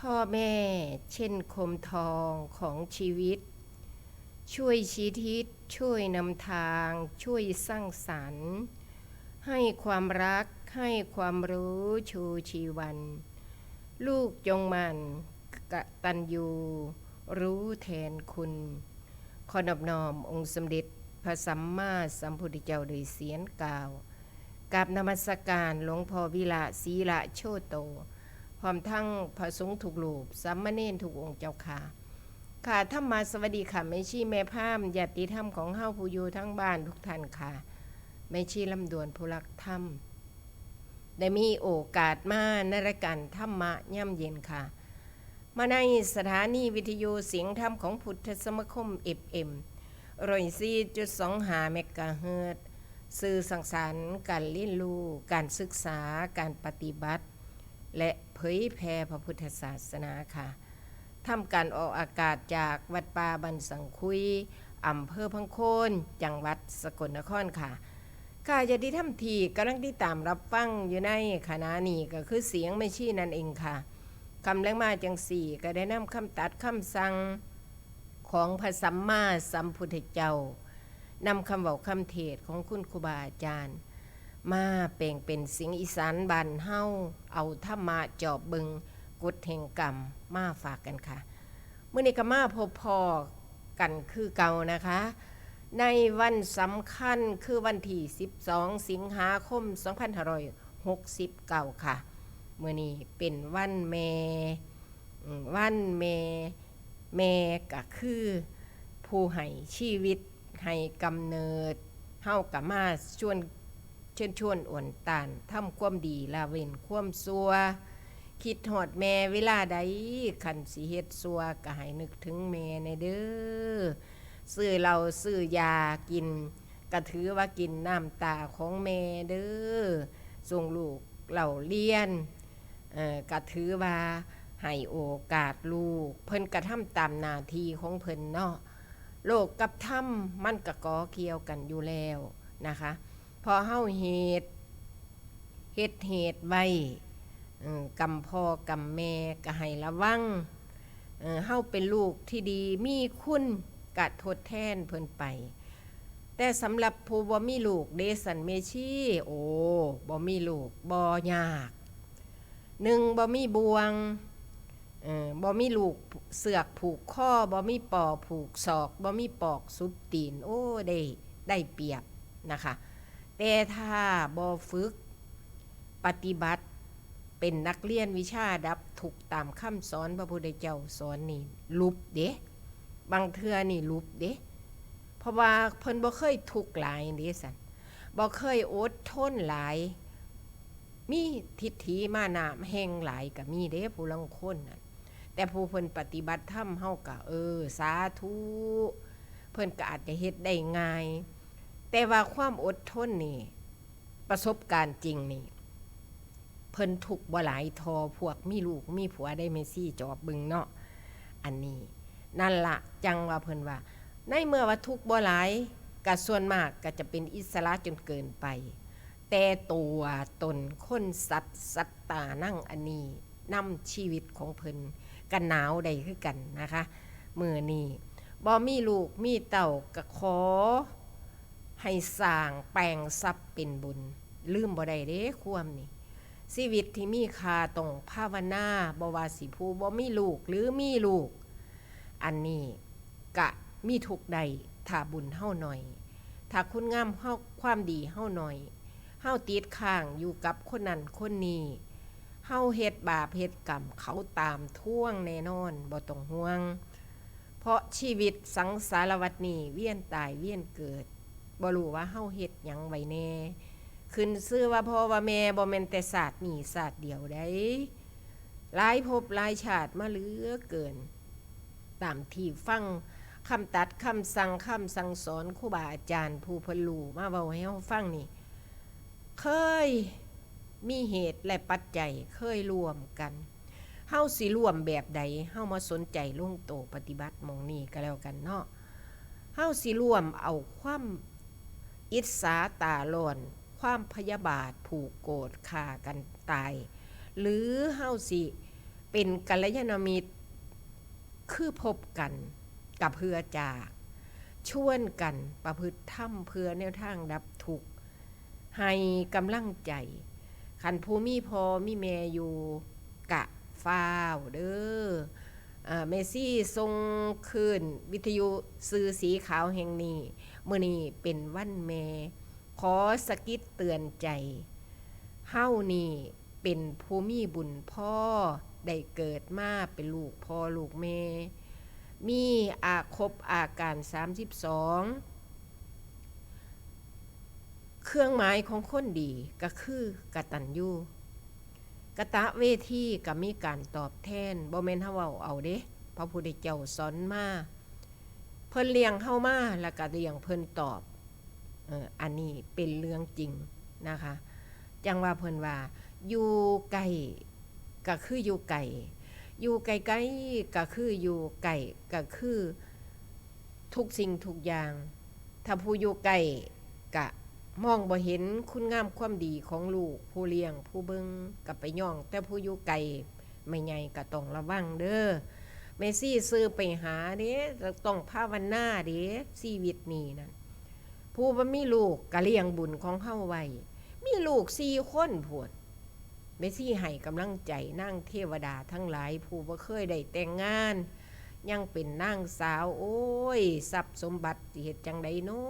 พ่อแม่เช่นคมทองของชีวิตช่วยชี้ทิศช่วยนำทางช่วยสร้างสรรค์ให้ความรักให้ความรู้ชูชีวันลูกจงมันกตัญญูรู้แทนคุณขอนอบน้อมองค์สมเด็จพระสัมมาสัมพุทธเจ้าโดยเสียงกล่าวกับนมัสการหลวงพ่อวิระศรีละโชโตพร้อมทั้งพระสงฆ์ทุกรูปสามเณรทุกองค์เจ้าค่ะค่ะธรรมาสวัสดีค่ะแม่ชีแม่พามญาติธรรมของเฮาผู้อยู่ทั้งบ้านทุกท่านค่ะแม่ชีลำดวนผู้รักธรรมได้มีโอกาสมาในรายการธรรมะย่ำเย็นค่ะมาในสถานีวิทยุเสียงธรรมของพุทธสมาคม FM 104.25 เมกะเฮิรตซ์สื่อสังสรรค์การเรียนรู้การศึกษาการปฏิบัติและเผยแผ่พระพุทธศาสนาค่ะทำการออกอากาศจากวัดป่าบันสังคุยอำเภอพังโคนจังหวัดสกลนครค่ะค่ะจะที่ทำทีกำลังที่ตามรับฟังอยู่ในขณะนี้ก็คือเสียงไม่ชี้นั่นเองค่ะคำแรงมาจังสี่ก็ได้นำคำตัดคำสั่งของพระสัมมาสัมพุทธเจ้านำคำเว้าคำเทศของคุณครูบาอาจารย์มาแปลงเป็นเสียงอีสานบ้านเฮาเอาธรรมะจอบบึงกฎแห่งกรรมมาฝากกันค่ะมื้อนี้ก็มาพบพอกันคือเก่านะคะในวันสำคัญคือวันที่12สิงหาคม2569ค่ะมื้อนี้เป็นวันแม่แม่ก็คือผู้ให้ชีวิตให้กำเนิดเฮาก็มาเชิญชวนอ่วนตานทำความดีละเว้นความชั่วคิดฮอดแม่เวลาใดคันสิเฮ็ดชั่วก็ให้นึกถึงแม่ในเด้อซื้อเหล้าซื้อยากินก็ถือว่ากินน้ำตาของแม่เด้อส่งลูกเหล่าเรียนก็ถือว่าให้โอกาสลูกเพิ่นกระทำตามหน้าที่ของเพิ่นเนาะโลกกับธรรมมันก็ก่อเกี่ยวกันอยู่แล้วนะคะพอเฮาเฮ็ดไว้กรรมพ่อกรรมแม่ก็ให้ระวังเฮาเป็นลูกที่ดีมีคุณกะทดแทนเพิ่นไปแต่สำหรับผู้บ่มีลูกเดซันเมชีโอ้บ่มีลูกบ่ยาก1บ่มีบ่วงบ่มีลูกเสือกผูกข้อบ่มีปอผูกศอกบ่มีปอกซุบตีนโอ้ได้เปรียบนะคะแต่ถ้าบ่ฝึกปฏิบัติเป็นนักเรียนวิชาดับถูกตามคำสอนพระพุทธเจ้าสอนนี่ลุบเด้บางเทื่อนี่ลุบเด้เพราะว่าเพิ่นบ่เคยทุกข์หลายเด้ซั่นบ่เคยอดทนหลายมีทิฏฐิมานะแห่งหลายก็มีเด้ผู้ลางคนน่ะแต่ผู้เพิ่นปฏิบัติธรรมเฮาก็สาธุเพิ่นก็อาจจะเฮ็ดได้ง่ายแต่ว่าความอดทนนี่ประสบการณ์จริงนี่เพิ่นทุกข์บ่หลายทอพวกมีลูกมีผัวได้เมซี่จอบบึงเนาะอันนี้นั่นละจังว่าเพิ่นว่าในเมื่อว่าทุกข์บ่หลายก็ส่วนมากก็จะเป็นอิสระจนเกินไปแต่ตัวตนคนสัตตานั่งอันนี้นำชีวิตของเพิ่นกันหนาวได้คือกันนะคะมื้อนี้บ่มีลูกมีเต้าก็ขอให้สร้างแปลงทรัพย์เป็นบุญลืมบ่ได้เด้ความนี่ชีวิตที่มีค่าต้องภาวนาบ่ว่าสิผู้บ่มีลูกหรือมีลูกอันนี้กะมีทุกใดถ้าบุญเฮาหน่อยถ้าคุณงามเฮาความดีเฮาหน่อยเฮาติดข้างอยู่กับคนนั้นคนนี้เฮาเฮ็ดบาปเฮ็ดกรรมเขาตามท่วงแน่นอนบ่ต้องห่วงเพราะชีวิตสังสารวัฏนี้เวียนตายเวียนเกิดบ่รู้ว่าเฮาเฮ็ดหยังไว้แน่ขึ้นชื่อว่าพ่อว่าแม่บ่แม่นแต่ศาสตร์นี้ศาสตร์เดียวได้หลายภพหลายชาติมาเหลือเกินตามที่ฟังคำตัดคำสั่งสอนครูบาอาจารย์ผู้เพิ่นรู้มาเว้าให้เฮาฟังนี่เคยมีเหตุและปัจจัยเคยร่วมกันเฮาสิร่วมแบบใดเฮามาสนใจลงโตปฏิบัติหม้องนี้ก็แล้วกันเนาะเฮาสิร่วมเอาความอิจฉาตาร้อนความพยาบาทผูกโกรธฆ่ากันตายหรือเฮาสิ เป็นกัลยาณมิตรคือพบกันกับเพื่อจากชวนกันประพฤติธรรมเพื่อแนวทางดับทุกข์ให้กำลังใจคันผู้มีพ่อมีแม่อยู่กะฟ้าวเด้อเมซี่ทรงคืนวิทยุสื่อสีขาวแห่งนี้มื้อนี้เป็นวันแม่ขอสะกิดเตือนใจเฮานี่เป็นผู้มีบุญพ่อได้เกิดมาเป็นลูกพ่อลูกแม่มีครบอาการ32เครื่องหมายของคนดีก็คือกตัญญูกตเวทีก็มีการตอบแทนบ่แม่นเฮาเว้าเอาเด้พระพุทธเจ้าสอนมาเพิ่นเลี้ยงเฮามาแล้วก็เลี้ยงเพิ่นตอบอันนี้เป็นเรื่องจริงนะคะจังว่าเพิ่นว่าอยู่ไกลก็คืออยู่ไกลอยู่ไกลๆก็คืออยู่ไกลก็คือทุกสิ่งทุกอย่างถ้าผู้อยู่ไกลก็มองบ่เห็นคุณงามความดีของลูกผู้เลี้ยงผู้เบิ่งก็ไปย่องแต่ผู้อยู่ไกลไม่ใหญ่ก็ต้องระวังเด้อแม่ซี่ซื้อไปหาเด้ต้องภาวนาเด้ชีวิตนี้นั่นผู้บ่มีลูกก็เลี้ยงบุญของเฮาไว้มีลูก4คนโพดแม่ซี่ให้กำลังใจนางเทวดาทั้งหลายผู้บ่เคยได้แต่งงานยังเป็นนางสาวโอ้ยทรัพย์สมบัติสิเฮ็ดจังได๋น้อ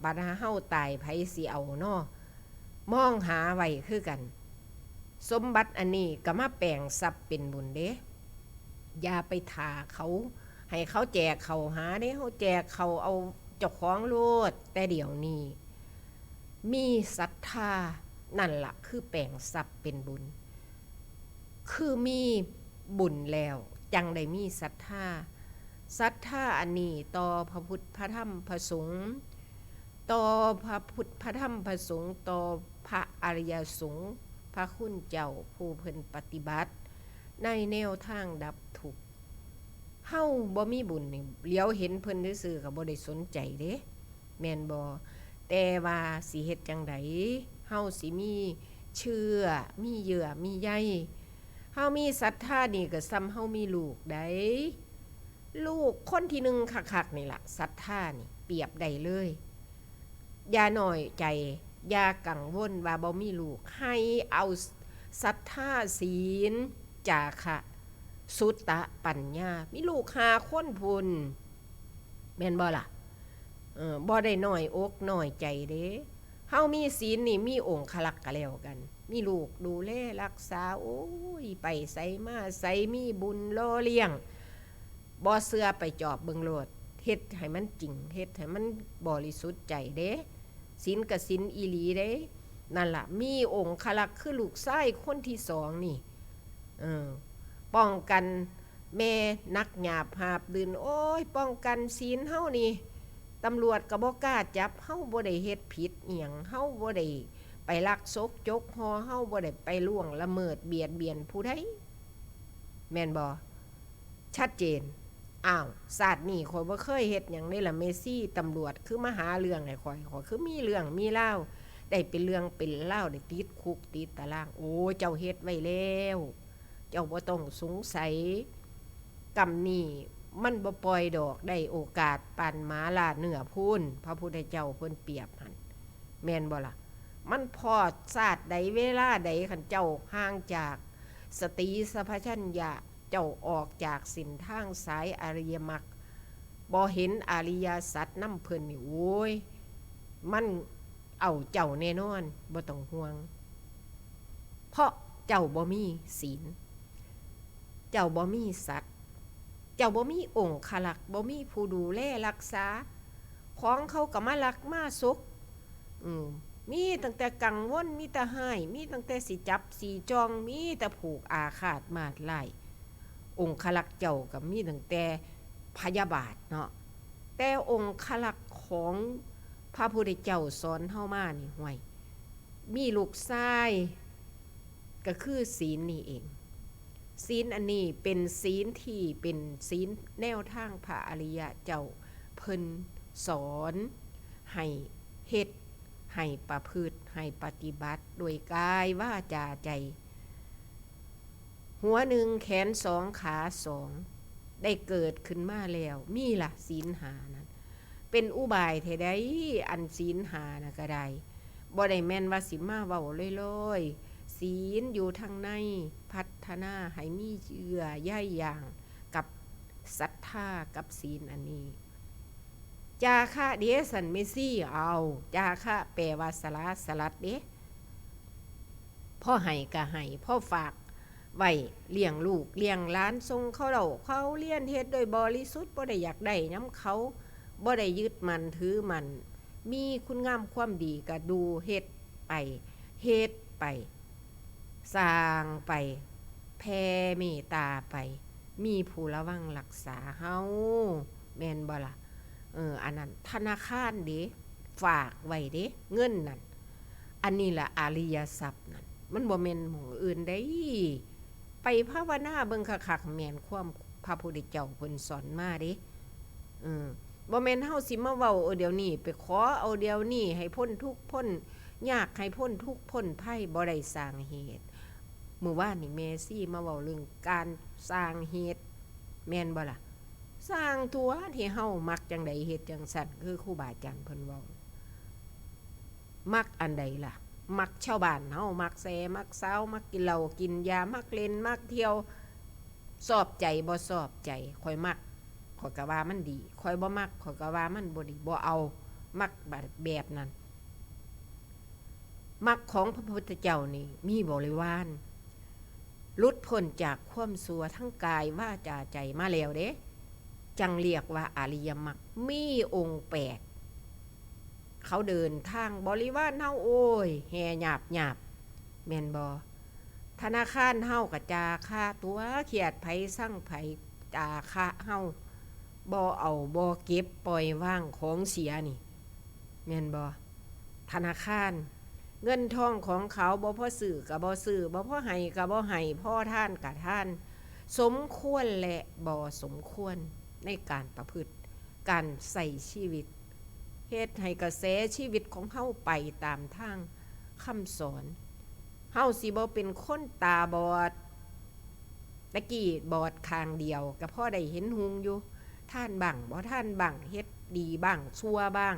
บัดเฮาตายไผสิเอาเนาะมองหาไว้คือกันสมบัติอันนี้ก็มาแปลงทรัพย์เป็นบุญเด้อย่าไปท่าเขาให้เขาแจกเขาหาเด้เฮาแจกเขาเอาเจ้าของโลดแต่เดี๋ยวนี้มีศรัทธานั่นล่ะคือแปลงทรัพย์เป็นบุญคือมีบุญแล้วจังได้มีศรัทธาอันนี้ต่อพระพุทธพระธรรมพระสงฆ์ต่อพระพุทธพระธรรมพระสงฆ์ต่อพระอริยสงฆ์พระคุณเจ้าผู้เพิ่นปฏิบัติในแนวทางดับทุกข์เฮาบ่มีบุญนี่เหลียวเห็นเพิ่นซื่อๆก็บ่ได้สนใจเด้แม่นบ่แต่ว่าสิเฮ็ดจังไดเฮาสิมีเชื่อมีเยื่อมีใยเฮามีศรัทธานี่ก็ซ้ำเฮามีลูกได้ลูกคนที่1คักๆนี่ล่ะศรัทธานี่เปรียบได้เลยอย่าน้อยใจอย่ากังวลว่าบ่มีลูกให้เอาศรัทธาศีลจาคะสุตตะปัญญามีลูก5คนพุ่นแม่นบ่ล่ะบ่ได้น้อยอกน้อยใจเด้เฮามีศีลนี่มีองค์ขลักษณ์ก็แล้วกันมีลูกดูแลรักษาโอ้ยไปไสมาไสมีบุญรอเลี้ยงบ่เชื่อไปจอบเบิ่งโลดเฮ็ดให้มันจริงเฮ็ดให้มันบริสุทธิ์ใจเด้ศีลก็ศีลอีหลีเด้นั่นล่ะมีองค์ขลักษณ์คือลูกชายคนที่2นี่ป้องกันแม่นักหยาบหาบดื่นโอ้ยป้องกันศีลเฮานี่ตำรวจก็บ่กล้าจับเฮาบ่ได้เฮ็ดผิดอีหยังเฮาบ่ได้ไปลักซกจกฮอเฮาบ่ได้ไปล่วงละเมิดเบียดเบียนผู้ใดแม่นบ่ชัดเจนศาสตร์นี่ข้อยบ่เคยเฮ็ดหยังนี่ล่ะเมซี่ตำรวจคือมาหาเรื่องให้ข้อยคือมีเรื่องมีราวได้เป็นเรื่องเป็นราวได้ติดคุกติดตารางโอ้เจ้าเฮ็ดไว้แล้วเจ้าบ่ต้องสงสัยกรรมนี้มันบ่ปล่อยดอกได้โอกาสปานหมาลาดเนื้อพูนพระพุทธเจ้าเพิ่นเปรียบหั่นแม่นบ่ล่ะมันพอดชาติใดเวลาใดคันเจ้าห่างจากสติสัพพัญญะเจ้าออกจากสินทางสายอริยมรรคบ่เห็นอริยสัจนำเพิ่นนี่โอ้ยมันเอาเจ้าแน่นอนบ่ต้องห่วงเพราะเจ้าบ่มีศีลเจ้าบ่มีสัตว์เจ้าบ่มีองค์ขลักษณ์บ่มีผู้ดูแลรักษาของเขาก็มาลักมาซกมีตั้งแต่กังวลมีแต่ให้มีตั้งแต่สิจับสิจองมีแต่ผูกอาฆาตมาดไล่องค์ขลักษณ์เจ้าก็มีตั้งแต่พยาบาทเนาะแต่องค์ขลักษณ์ของพระพุทธเจ้าสอนเฮามานี่ห่วยมีลูกชายก็คือศีลนี่เองศีลอันนี้เป็นศีลที่เป็นศีลแนวทางพระอริยะเจ้าเพิ่นสอนให้เฮ็ดให้ประพฤติให้ปฏิบัติโดยกายวาจาใจ หัวหนึ่งแขนสองขาสองได้เกิดขึ้นมาแล้วมีล่ะศีลหานั้นเป็นอุบายแท้ใดอันศีลหานะก็ได้บ่ได้แม่นว่าสิมาเว้าลอยๆศีลอยู่ทางในพัฒนาให้มีเชื่อใยอย่างกับศรัทธากับศีลอันนี้จาคะเดสันเมซี่เอาจาคะแปลว่าสละสลัดเด้พ่อให้ก็ให้พ่อฝากไว้เลี้ยงลูกเลี้ยงหลานทรงเขาเรียนเฮ็ดโดยบริสุทธิ์บ่ได้อยากได้นำเขาบ่ได้ยึดมันถือมันมีคุณงามความดีก็ดูเฮ็ดไปเฮ็ดไปสร้างไปแผ่เมตตาไปมีผู้ระวังรักษาเฮาแม่นบ่ล่ะอันนั้นธนาคารเด้ฝากไว้เด้เงินนั่นอันนี้ล่ะอริยทรัพย์นั่นมันบ่แม่นหม้องอื่นได้ไปภาวนาเบิ่งคักๆแม่นความพระพุทธเจ้าเพิ่นสอนมาเด้บ่แม่นเฮาสิมาเว้าเดี๋ยวนี้ไปขอเอาเดี๋ยวนี้ให้พ้นทุกข์พ้นยากให้พ้นทุกข์พ้นภัยบ่ได้สร้างเหตุมื้อวานนี่แม่ซี่มาเว้าเรื่องการสร้างเหตุแม่นบ่ล่ะสร้างตัวที่เฮามักจังใดเฮ็ดจังซั่นคือครูบาอาจารย์เพิ่นเว้ามักอันใดล่ะมักชาวบ้านเฮามักแซมักเซามักกินเหล้ากินยามักเล่นมักเที่ยวสอบใจบ่สอบใจข่อยมักข่อยก็ว่ามันดีข่อยบ่มักข่อยก็ว่ามันบ่ดีบ่เอามักแบบนั้นมักของพระพุทธเจ้านี่มีบริวารหลุดพ้นจากความชั่วทั้งกายวาจาใจมาแล้วเด้จังเรียกว่าอริยมรรคมีองค์8เขาเดินทางบริวารเฮาโอ้ยแห่หยาบแม่นบ่ธนาคารเฮาก็จาค่าตัวเขียดไผสั่งไผจาค่าเฮาบ่เอาบ่เก็บปล่อยว่างของเสียนี่แม่นบ่ธนาคารเงินทองของเขาบ่พอซื้อก็บ่ซื้อบ่พอให้ก็บ่ให้พอทานก็ทานสมควรและบ่สมควรในการประพฤติการใส่ชีวิตเฮ็ดให้กระแสชีวิตของเฮาไปตามทางคำสอนเฮาสิบ่เป็นคนตาบอดตะกี้บอดข้างเดียวก็พอได้เห็นหุงอยู่ท่านบังบ่ท่านบังเฮ็ดดีบ้างชั่วบ้าง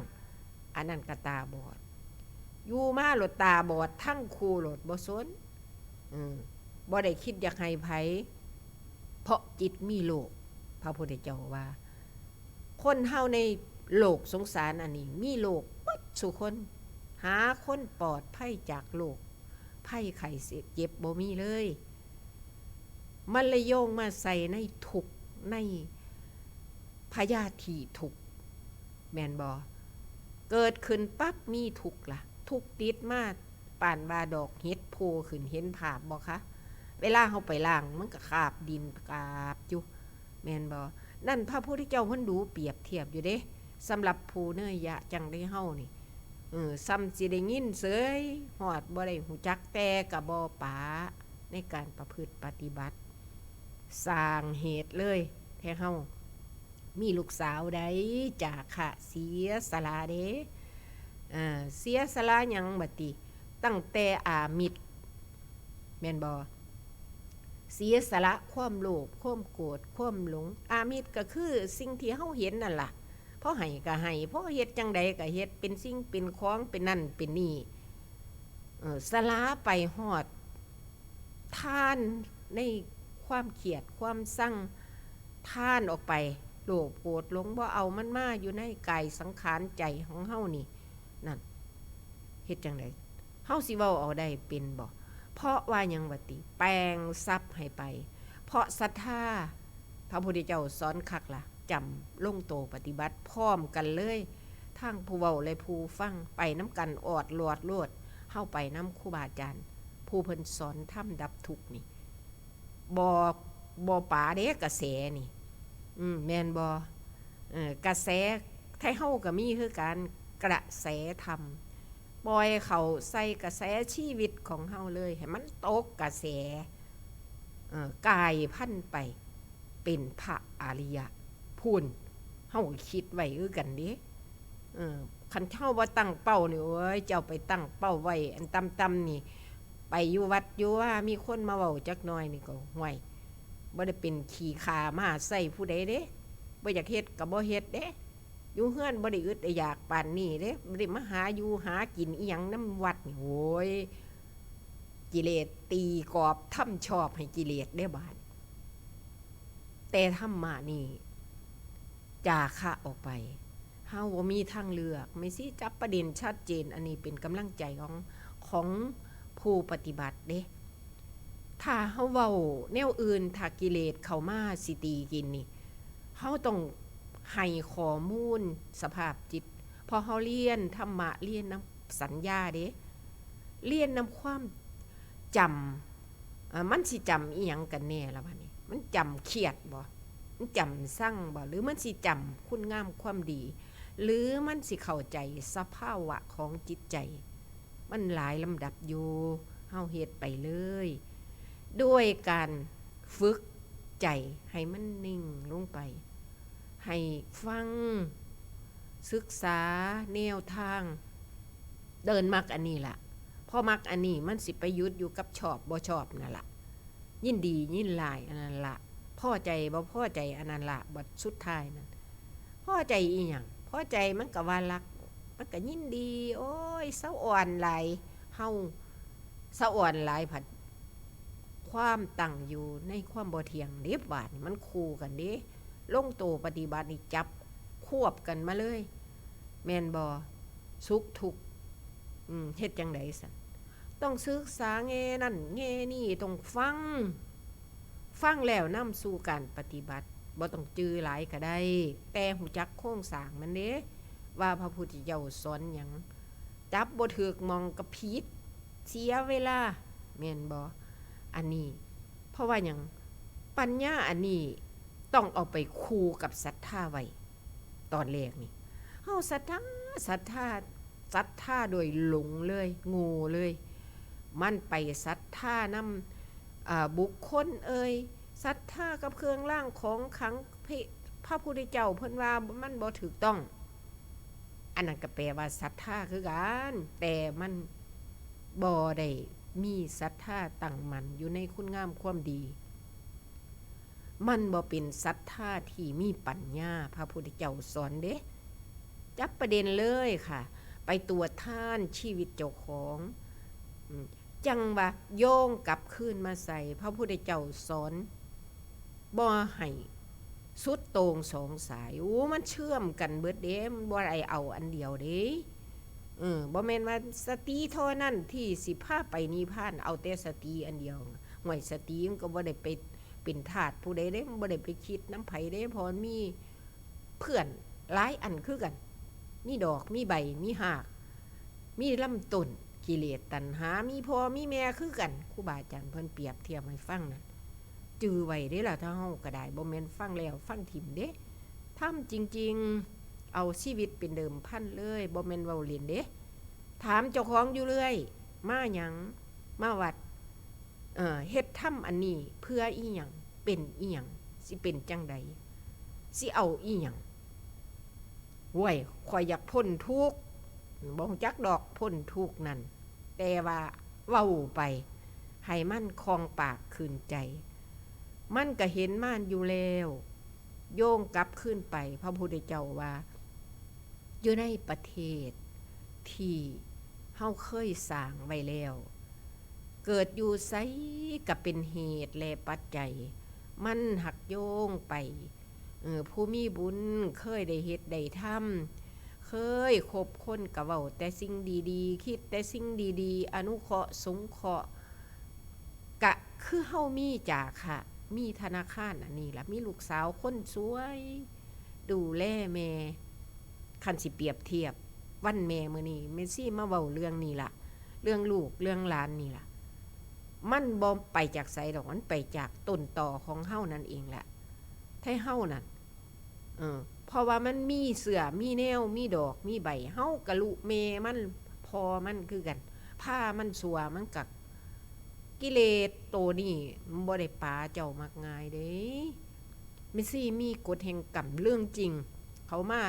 อันนั้นก็ตาบอดอยู่มาโลดตาบอดทั้งคู่โลดบ่สนบ่ได้คิดอยากให้ไผเพราะจิตมีโลกพระพุทธเจ้าว่าคนเฮาในโลกสงสารอันนี้มีโลกปัดสุคนหาคนปลอดภัยจากโลกภัยไข้เจ็บบ่มีเลยมันเลยโยงมาใส่ในทุกข์ในพยาธิทุกข์แม่นบ่เกิดขึ้นปั๊บมีทุกข์ล่ะทุกข์ติดมาป่านว่าดอกเห็ดโผล่ขึ้นเห็นภาพบ่คะเวลาเฮาไปล้างมันก็คาบดินกาบอยู่แม่นบ่นั่นพระพุทธเจ้าเพิ่นดูเปรียบเทียบอยู่เด้สำหรับผู้เนยยะจังได้เฮานี่ซ้ำสิได้ยินเสยฮอดบ่ได้หูจักแต่ก็บ่ปาในการประพฤติปฏิบัติสร้างเหตุเลยแท้เฮามีลูกสาวใดจากค่ะเสียสละเด้เสียสละหยังบัดนี้ตั้งแต่อามิตรแม่นบ่เสียสละความโลภความโกรธความหลงอามิตรก็คือสิ่งที่เฮาเห็นนั่นล่ะพอให้ก็ให้พอเฮ็ดจังใดก็เฮ็ดเป็นสิ่งเป็นของเป็นนั่นเป็นนี่สละไปฮอดทานในความเขียดความสั่งทานออกไปโลภโกรธหลงบ่เอามันมาอยู่ในกายสังขารใจของเฮานี่นั่นเฮ็ดจังไดเฮาสิเว้าเอาได้เป็นบ่เพราะว่าหยังว่าติแปลงทรัพย์ให้ไปเพราะศรัทธาพระพุทธเจ้าสอนคักล่ะจำลงโตปฏิบัติพร้อมกันเลยทั้งผู้เว้าและผู้ฟังไปน้ำกันออดลวดโลดเฮาไปน้ำครูบาอาจารย์ผู้เพิ่นสอนธรรมดับทุกข์นี่บ่ป๋าเด้กระแสนี่แม่นบ่กระแสไทเฮาก็มีคือการกระแสธรรมปล่อยเขาใส่กระแสชีวิตของเฮาเลยให้มันตกกระแสกายพันไปเป็นพระอริยะพูนเฮาคิดไว้คือกันเด้คันเฮาบ่ตั้งเป้านี่โอ้ยเจ้าไปตั้งเป้าไว้อันต่ำๆนี่ ไปอยู่วัดอยู่ว่ามีคนมาเว้าจักหน่อยนี่ก็ห่วยบ่ได้เป็นขี้ขามาใส่ผู้ใดเด้บ่อยากเฮ็ดก็บ่เฮ็ดเด้อยู่เฮือนบ่ได้อึดได้อยากปานนี้เด้บ่ได้มาหาอยู่หากินอีหยังนำวัดนี่โอ้ยกิเลสตีกรอบทำชอบให้กิเลสได้บาดแต่ธรรมะนี่จาคะออกไปเฮาบ่มีทางเลือกไม่สิจับประเด็นชัดเจนอันนี้เป็นกำลังใจของผู้ปฏิบัติเด้ถ้าเฮาเว้าแนวอื่นถ้ากิเลสเข้ามาสิตีกินนี่เฮาต้องให้ข้อมูลสภาพจิตพอเฮาเรียนธรรมะเรียนนำสัญญาเด้เรียนนำความจำมันสิจำอีหยังกันแน่ล่ะบัดนี้มันจำเครียดบ่มันจำสั่งบ่หรือมันสิจำคุณงามความดีหรือมันสิเข้าใจสภาวะของจิตใจมันหลายลำดับอยู่เฮาเฮ็ดไปเลยด้วยการฝึกใจให้มันนิ่งลงไปให้ฟังศึกษาแนวทางเดินมักอันนี้ล่ะพอมักอันนี้มันสิไปหยุดอยู่กับชอบบ่ชอบนั่นล่ะยินดียินร้ายอันนั้นล่ะพอใจบ่พอใจอันนั้นล่ะบัดสุดท้ายนั่นพอใจอีหยังพอใจมันก็ว่ารักมันก็ยินดีโอ้ยเศร้าอ่อนหลายเฮาเศร้าอ่อนหลายผัดความตั้งอยู่ในความบ่เที่ยงเด้บาดนี่มันคู่กันเด้ลงโตปฏิบัตินี่จับควบกันมาเลยแม่นบ่สุขทุกข์เฮ็ดจังได๋ซั่นต้องศึกษาแง่นั่นแง่นี่ต้องฟังแล้วนำสู่การปฏิบัติบ่ต้องจื้อหลายก็ได้แต่หูจักโครงสร้างมันเด้ว่าพระพุทธเจ้าสอนหยังจับบ่ถูกมองก็ผิดเสียเวลาแม่นบ่อันนี้เพราะว่าหยังปัญญาอันนี้ต้องเอาไปคู่กับศรัทธาไว้ตอนแรกนี่เฮาศรัทธาโดยหลงเลยโง่เลยมันไปศรัทธานำบุคคลศรัทธากับเครื่องรางของขลังพระพุทธเจ้าเพิ่นว่ามันบ่ถูกต้องอันนั้นก็แปลว่าศรัทธาคือกันแต่มันบ่ได้มีศรัทธาตั้งมั่นอยู่ในคุณงามความดีมันบ่เป็นศรัทธาที่มีปัญญาพระพุทธเจ้าสอนเด้จับประเด็นเลยค่ะไปตรวจทานชีวิตเจ้าของจังว่าโยงกลับคืนมาใส่พระพุทธเจ้าสอนบ่ให้สุดโต่งสองสายมันเชื่อมกันเบิดเด้มันบ่ได้เอาอันเดียวเด้บ่แม่นว่าสติเท่านั้นที่สิพาไปนิพพานเอาแต่สติอันเดียวห่วยสติมันก็บ่ได้ไปเป็นทาสผู้ใดเด้มันบ่ได้ไปคิดน้ำไผเด้เพราะมีเพื่อนหลายอันคือกันมีดอกมีใบมีหากมีลำต้นกิเลสตัณหามีพ่อมีแม่คือกันครูบาอาจารย์เพิ่นเปรียบเทียบให้ฟังนั่นจื้อไว้เด้ล่ะถ้าเฮาก็ได้บ่แม่นฟังแล้วฟังทิ่มเด้ทำจริงๆเอาชีวิตเป็นเดิมพันเลยบ่แม่นเว้าเล่นเด้ถามเจ้าของอยู่เรื่อยมาหยังมาวัดเฮ็ดทำอันนี้เพื่ออีหยังเป็นอีหยังสิเป็นจังใดสิเอาอีหยังห้วยข่อยอยากพ้นทุกข์บ่ฮู้จักดอกพ้นทุกข์นั่นแต่ว่าเว้าไปให้มันคลองปากคืนใจมันก็เห็นม่านอยู่แล้วโยงกลับขึ้นไปพระพุทธเจ้าว่าอยู่ในประเทศที่เฮาเคยสร้างไว้แล้วเกิดอยู่ไสก็เป็นเหตุและปัจจัยมันหักโยงไปผู้มีบุญเคยได้เฮ็ดได้ทำเคยคบคนก็เว้าแต่สิ่งดีๆคิดแต่สิ่งดีๆอนุเคราะห์สงเคราะห์กะคือเฮามีจากค่ะมีธนาคารอันนี้ล่ะมีลูกสาวคนสวยดูแลแม่คันสิเปรียบเทียบวันแม่มื้อนี้แม่ซี่มาเว้าเรื่องนี้ล่ะเรื่องลูกเรื่องหลานนี่ล่ะมันบ่ไปจากไสดอกมันไปจากต้นตอของเฮานั่นเองแหละให้เฮานั่นเพราะว่ามันมีเสือมีแนวมีดอกมีใบเฮากะลุแม่มันพอมันคือกันผ้ามันสัวมันกักกิเลสโตนี่มันบ่ได้ปาเจ้ามักง่ายเด้เมซี่มีกฎแห่งกรรมเรื่องจริงเขามา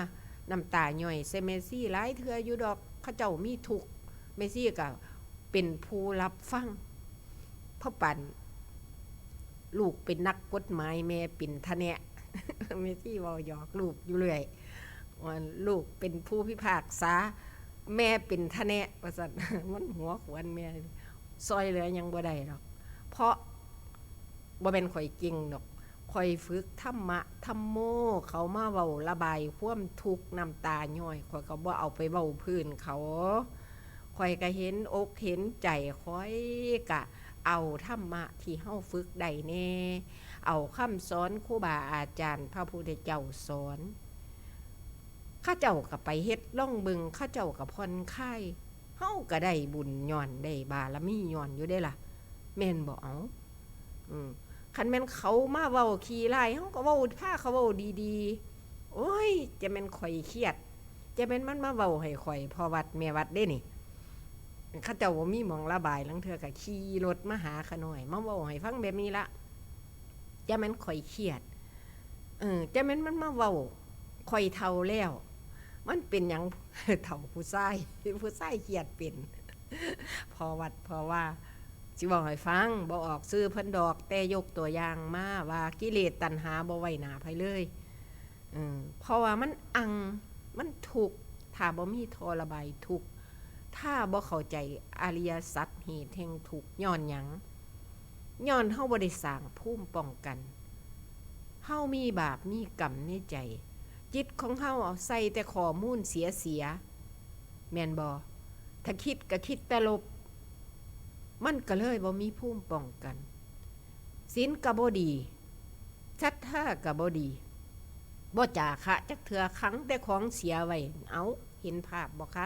น้ำตาย่อยใส่เมซี่หลายเทื่ออยู่ดอกเขาเจ้ามีทุกข์เมซี่ก็เป็นผู้รับฟัง พ่อปั่นลูกเป็นนักกฎหมายแม่เป็นทะแนะแม่ที่เว้าหยอกลูกอยู่เรื่อยว่าลูกเป็นผู้พิพากษาแม่เป็นทะแนะว่าซั่น มันหัวขวนแม่ซอยเหลือหยังบ่ได้ดอกเพราะบ่แม่นข่อยเก่งดอกข่อยฝึกธรรมะธัมโมเขามาเว้าระบายความทุกข์น้ำตาย้อยข่อยก็บ่เอาไปเว้าพื้นเขาข่อยก็เห็นอกเห็นใจข่อยก็เอาธรรมะที่เฮาฝึกได้แน่เอาคำสอนครูบาอาจารย์พระพุทธเจ้าสอนข้าเจ้าก็ไปเฮ็ดล่องเบิงข้าเจ้าก็ผ่อนคลายเฮาก็ได้บุญย้อนได้บารมีย้อนอยู่ได้ล่ะแม่นบ่เอาคันแม่นเขามาเว้าขี้ร้ายเฮาก็เว้าพาเขาเว้าดีๆโอ้ยจะแม่นข่อยเครียดจะแม่นมันมาเว้าให้ข่อยพ่อวัดแม่วัดเด้นี่ข้าเจ้าบ่มีหม้องระบายลังเทื่อก็ขี่รถมาหาขาน้อยมาเว้าให้ฟังแบบนี้ละจะแม่นข่อยเครียดจะแม่นมันมาเว้าข่อยเฒ่าแล้วมันเป็นหยัง เฒ่าผู้ชายเครียดเป็นพอวัดพอว่าสิบอกให้ฟังบ่ออกซื้อเพิ่นดอกแต่ยกตัวอย่างมาว่ากิเลสตัณหาบ่ไว้หน้าไผเลยเพราะว่ามันมันทุกข์ถ้าบ่มีท่อระบายทุกข์ถ้าบ่เข้าใจอริยสัจเหตุแห่งทุกข์ย้อนหยังย้อนเฮาบ่ได้สร้างภูมิป้องกันเฮามีบาปมีกรรมในใจจิตของเฮาเอาใส่แต่ข้อมูลเสียแม่นบ่ถ้าคิดก็คิดแต่ลบมันก็เลยบ่มีภูมิป้องกันศีลก็บ่ดีศรัทธาก็บ่ดีบ่จาคะจักเทื่อขังแต่ของเสียไว้เอาเห็นภาพบ่คะ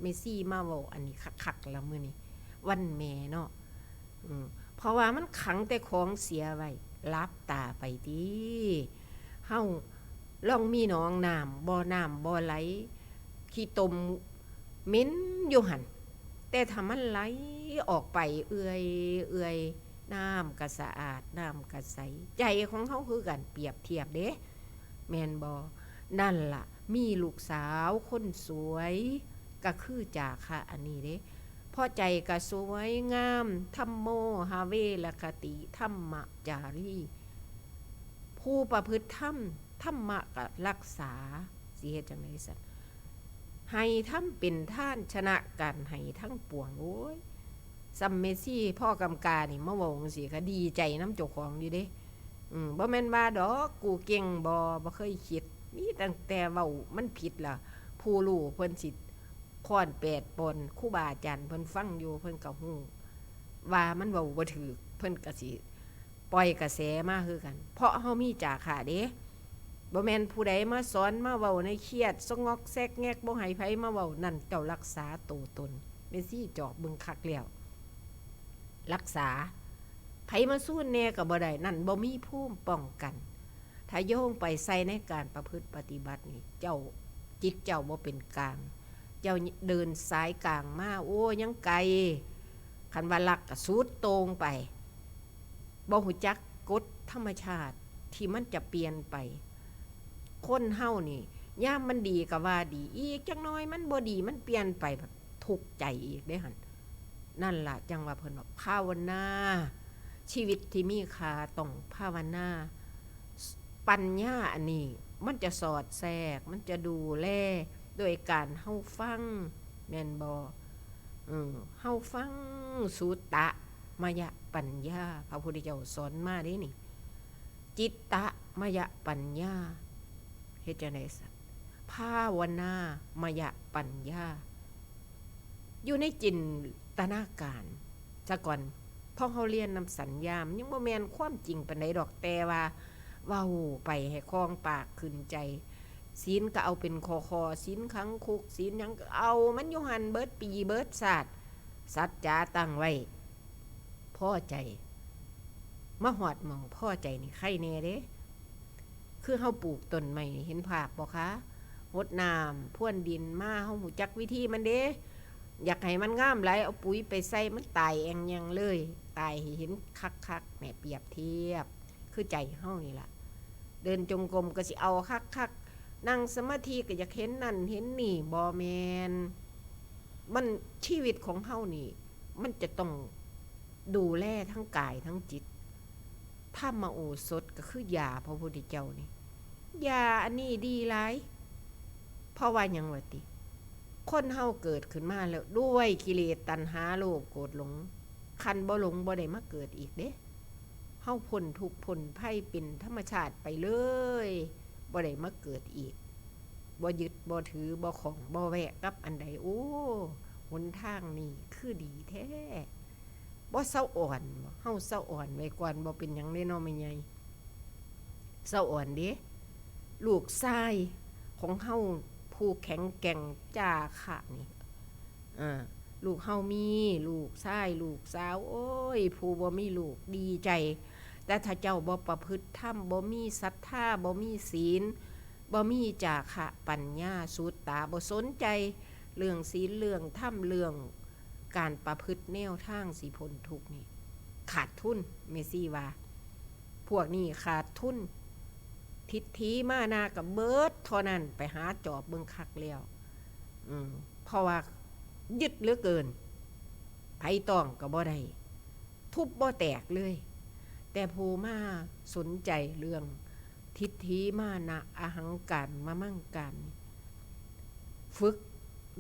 เมซี่มาเว้าอันนี้คักๆแล้วมื้อนี้วันแม่เนาะเพราะว่ามันขังแต่ของเสียไว้ลับตาไปติเฮาลองมีหนองน้ำบ่ไหลขี้ตมเหม็นอยู่หั่นแต่ถ้ามันไหลออกไปเอื่อยน้ำก็สะอาดน้ำก็ใสใจของเฮาคือกันเปรียบเทียบเด้แม่นบ่นั่นล่ะมีลูกสาวคนสวยก็คือจาคะอันนี้เด้พอใจก็สวยงามธัมโมหาเวรคติธัมมจารีผู้ประพฤติธรรมะก็รักษาสิเฮ็ดจังได๋ซั่นให้ทำเป็นท่านชนะกันให้ทั้งปวงโอ้ยซัมเมซี่พ่อกำกานี่มาเว้าจังซี่ก็ดีใจนำเจ้าของอยู่เด้บ่แม่นว่าดอกกูเก่งบ่เคยคิดมีตั้งแต่เว้ามันผิดล่ะผู้รู้เพิ่นสิค้อนแปดปนครูบาอาจารย์เพิ่นฟังอยู่เพิ่นก็ฮู้ว่ามันเว้าบ่ถูกเพิ่นก็สิปล่อยกระแสมาคือกันเพราะเฮามีจาคะเด้บ่แม่นผู้ใดมาสอนมาเว้าในเครียดสงอกแซกแงกบ่ให้ไผมาเว้านั่นเจ้ารักษาตัวตนเมซี่จอกเบิ่งคักแล้วรักษาไผมาสู้แน่ก็บ่ได้นั่นบ่มีภูมิป้องกันถ้าโยงไปใส่ในการประพฤติปฏิบัตินี่เจ้าจิตเจ้าบ่เป็นกลางเจ้าเดินสายกลางมาโอ้ยังไกลคันว่าลักก็สุดตรงไปบ่ฮู้จักกฎธรรมชาติที่มันจะเปลี่ยนไปคนเฮานี่ยามมันดีก็ว่าดีอีกจักหน่อยมันบ่ดีมันเปลี่ยนไปแบบทุกข์ใจอีกเด้หั่นนั่นล่ะจังว่าเพิ่นว่าภาวนาชีวิตที่มีค่าต้องภาวนาปัญญาอันนี้มันจะสอดแทรกมันจะดูแลโดยการเฮาฟังแม่นบ่เฮาฟังสุตตะมยปัญญาพระพุทธเจ้าสอนมาเด้นี่จิตตะมยปัญญาเฮ็ดจังได๋ซะภาวนามยปัญญาอยู่ในจินตนาการซะก่อนพอเฮาเรียนนำสัญญามันยังบ่แม่นความจริงปานใดดอกแต่ว่าเว้าไปให้คล่องปากขึ้นใจศีลก็เอาเป็นคอศีลขังคุกศีลหยังก็เอามันอยู่หั่นเบิดปีเบิดชาติสัจจะตั้งไว้พอใจมาฮอดหม้องพอใจนี่ใครแน่เด้คือเฮาปลูกต้นไม้เห็นภาพบ่คะรดน้ำพรวนดินมาเฮาฮู้จักวิธีมันเด้อยากให้มันงามหลายเอาปุ๋ยไปใส่มันตายแองยังเลยตายให้เห็นคักๆแม่เปรียบเทียบคือใจเฮานี่ล่ะเดินจงกรมก็สิเอาคักๆนั่งสมาธิก็อยากเห็นนั่นเห็นนี่บ่แม่นมันชีวิตของเฮานี่มันจะต้อง ดูแลทั้งกายทั้งจิตธรรมโอสถก็คือยาพระพุทธเจ้านี่ยาอันนี้ดีหลายเพราะว่าหยังว่าติคนเฮาเกิดขึ้นมาแล้วด้วยกิเลสตัณหาโลภโกรธหลงคันบ่หลงบ่ได้มาเกิดอีกเด้เฮาพ้นทุกข์พ้นภัยเป็นธรรมชาติไปเลยบ่ได้มาเกิดอีกบ่ยึดบ่ถือบ่ของบ่แวะกับอันใดโอ้หนทางนี้คือดีแท้บ่เซาอ่อนบ่เฮาเซาอ่อนไว้ก่อนบ่เป็นหยังเด้เนาะแม่ใหญ่เซาอ่อนเด้ลูกชายของเฮาผู้แข็งแกร่งจ้าค่ะนี่ลูกเฮามีลูกชายลูกสาวโอ้ยผู้บ่มีลูกดีใจแต่ถ้าเจ้าบ่ประพฤติธรรมบ่มีศรัทธาบ่มีศีลบ่มีจาคะปัญญาสุตตาบ่สนใจเรื่องศีลเรื่องธรรมเรื่องการประพฤติแนวทางสิพ้นทุกข์นี่ขาดทุนเมซี่ว่าพวกนี้ขาดทุนทิฏฐิมานากับเบิดเท่านั้นไปหาจอบเบิ่งคักแล้วเพราะว่ายึดเหลือเกินไผต้องก็บ่ได้ทุบบ่แตกเลยแต่ผู้มาสนใจเรื่องทิฏฐิมานะอหังการมะมั่งการฝึก